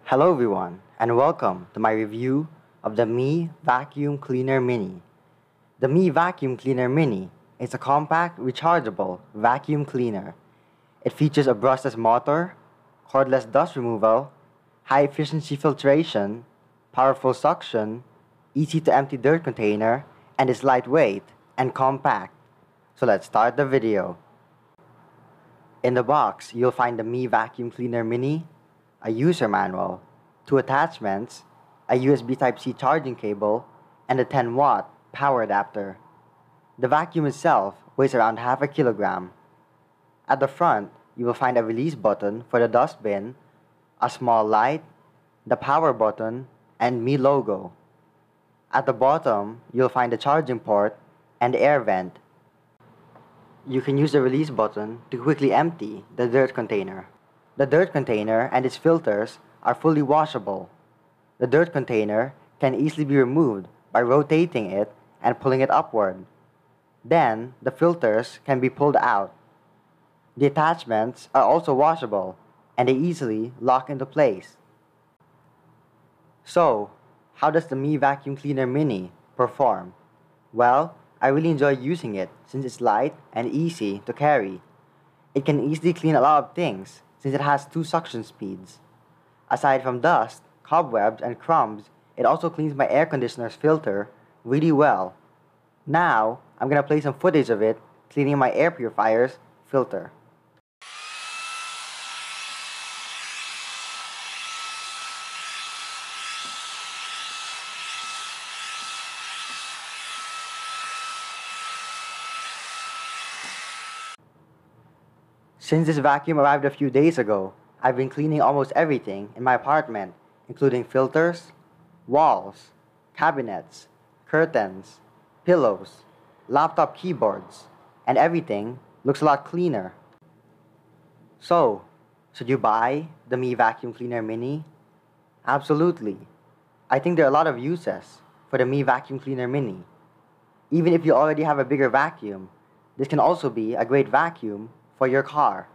Hello everyone and welcome to my review of the Mi Vacuum Cleaner Mini. The Mi Vacuum Cleaner Mini is a compact rechargeable vacuum cleaner. It features a brushless motor, cordless dust removal, high efficiency filtration, powerful suction, easy to empty dirt container, and is lightweight and compact. So let's start the video. In the box, you'll find the Mi Vacuum Cleaner Mini, a user manual, two attachments, a USB Type-C charging cable, and a 10-watt power adapter. The vacuum itself weighs around half a kilogram. At the front, you will find a release button for the dustbin, a small light, the power button, and Mi logo. At the bottom, you'll find the charging port and air vent. You can use the release button to quickly empty the dirt container. The dirt container and its filters are fully washable. The dirt container can easily be removed by rotating it and pulling it upward. Then, the filters can be pulled out. The attachments are also washable and they easily lock into place. So, how does the Mi Vacuum Cleaner Mini perform? Well, I really enjoy using it since it's light and easy to carry. It can easily clean a lot of things since it has two suction speeds. Aside from dust, cobwebs, and crumbs, it also cleans my air conditioner's filter really well. Now, I'm gonna play some footage of it cleaning my air purifier's filter. Since this vacuum arrived a few days ago, I've been cleaning almost everything in my apartment, including filters, walls, cabinets, curtains, pillows, laptop keyboards, and everything looks a lot cleaner. So, should you buy the Mi Vacuum Cleaner Mini? Absolutely. I think there are a lot of uses for the Mi Vacuum Cleaner Mini. Even if you already have a bigger vacuum, this can also be a great vacuum for your car.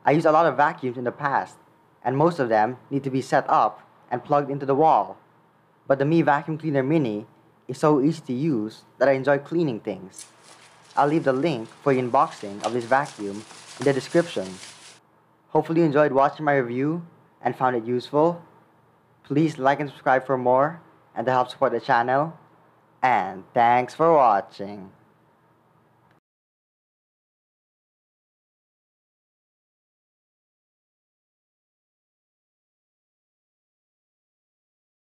I used a lot of vacuums in the past, and most of them need to be set up and plugged into the wall. But the Mi Vacuum Cleaner Mini is so easy to use that I enjoy cleaning things. I'll leave the link for the unboxing of this vacuum in the description. Hopefully you enjoyed watching my review and found it useful. Please like and subscribe for more and to help support the channel. And thanks for watching.